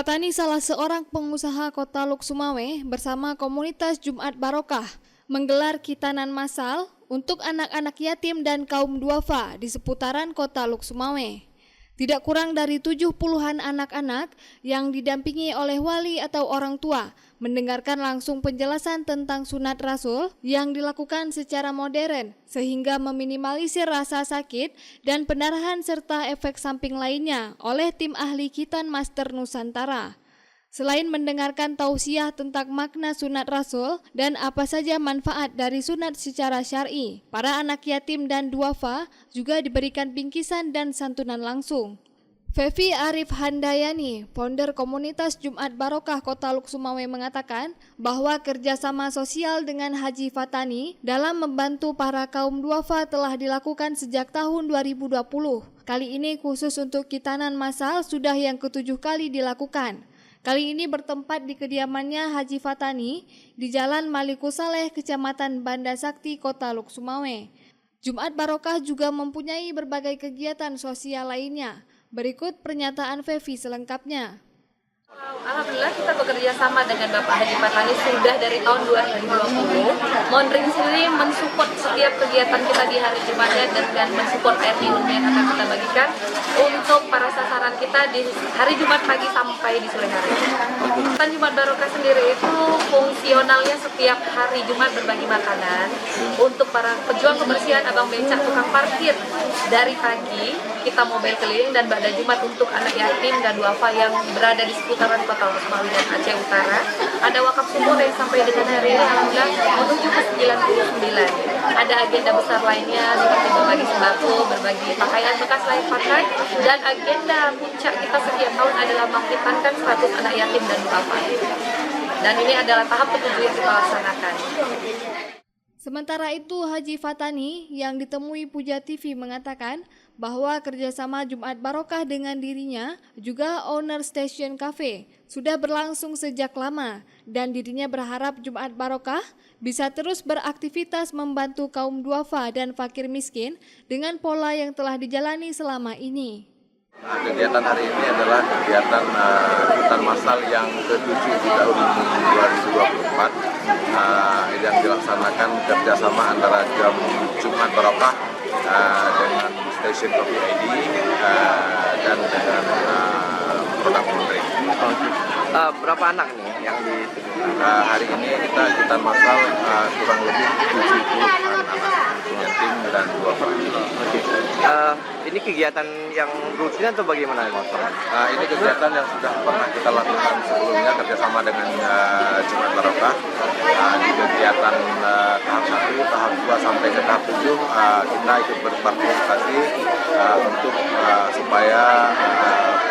Fatani, salah seorang pengusaha kota Luk Sumawe, bersama komunitas Jumat Barokah menggelar khitanan massal untuk anak-anak yatim dan kaum duafa di seputaran kota Luk Sumawe. Tidak kurang dari 70-an anak-anak yang didampingi oleh wali atau orang tua mendengarkan langsung penjelasan tentang sunat Rasul yang dilakukan secara modern sehingga meminimalisir rasa sakit dan pendarahan serta efek samping lainnya oleh tim ahli khitan Master Nusantara. Selain mendengarkan tausiah tentang makna sunat Rasul dan apa saja manfaat dari sunat secara syar'i, para anak yatim dan duafa juga diberikan bingkisan dan santunan langsung. Fevi Arif Handayani, founder komunitas Jumat Barokah Kota Luk Sumawe, mengatakan bahwa kerjasama sosial dengan Haji Fatani dalam membantu para kaum duafa telah dilakukan sejak tahun 2020. Kali ini khusus untuk khitanan massal sudah yang ke-7 kali dilakukan. Kali ini bertempat di kediamannya Haji Fatani di Jalan Malikussaleh, Kecamatan Banda Sakti, Kota Luk Sumawe. Jumat Barokah juga mempunyai berbagai kegiatan sosial lainnya. Berikut pernyataan Fevi selengkapnya. Alhamdulillah kita bekerja sama dengan Bapak Haji Fatani sudah dari tahun 2020. Mondring sendiri mensupport setiap kegiatan kita di hari Jumatnya dan mensupport air minum yang akan kita bagikan untuk para sasaran kita di hari Jumat pagi sampai di sore hari. Khitanan Jumat Barokah sendiri itu fungsionalnya setiap hari Jumat berbagi makanan untuk para pejuang kebersihan, abang becak, tukang parkir. Dari pagi kita mobile keliling dan pada Jumat untuk anak yatim dan duafa yang berada di seputaran Kota Luk Sumawe dan Aceh Utara. Ada wakaf sumur yang sampai dengan hari ini alhamdulillah menuju ke 99. Ada agenda besar lainnya seperti berbagi sembako, berbagi pakaian bekas layak pakai, dan agenda puncak kita setiap tahun adalah mengkhitanan 100 anak yatim dan duafa. Dan ini adalah tahap ke-7 yang kita laksanakan. Sementara itu, Haji Fatani yang ditemui Puja TV mengatakan bahwa kerjasama Jumat Barokah dengan dirinya, juga owner Station Cafe, sudah berlangsung sejak lama dan dirinya berharap Jumat Barokah bisa terus beraktivitas membantu kaum duafa dan fakir miskin dengan pola yang telah dijalani selama ini. Kegiatan hari ini adalah kegiatan khitanan massal yang ke-7 di tahun 2024 yang dilaksanakan kerjasama antara Jumat Barokah dengan Station Coffee ID dan dengan produk Mondring. Berapa anak nih yang di hari ini kita khitanan massal kurang lebih 70 anak yatim dan duafa. Ini kegiatan yang rutin atau bagaimana, Mas? Ini kegiatan yang sudah pernah kita lakukan sebelumnya kerjasama dengan Jumat Barokah. Di kegiatan tahap 1, tahap 2 sampai ke tahap 7 kita ikut berpartisipasi untuk supaya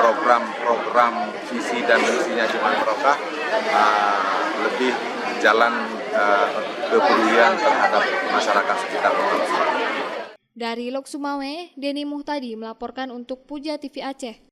program visi dan misinya Jumat Barokah lebih jalan kepedulian terhadap masyarakat sekitar Kota Luk Sumawe. Dari Luk Sumawe, Deni Muhtadi melaporkan untuk Puja TV Aceh.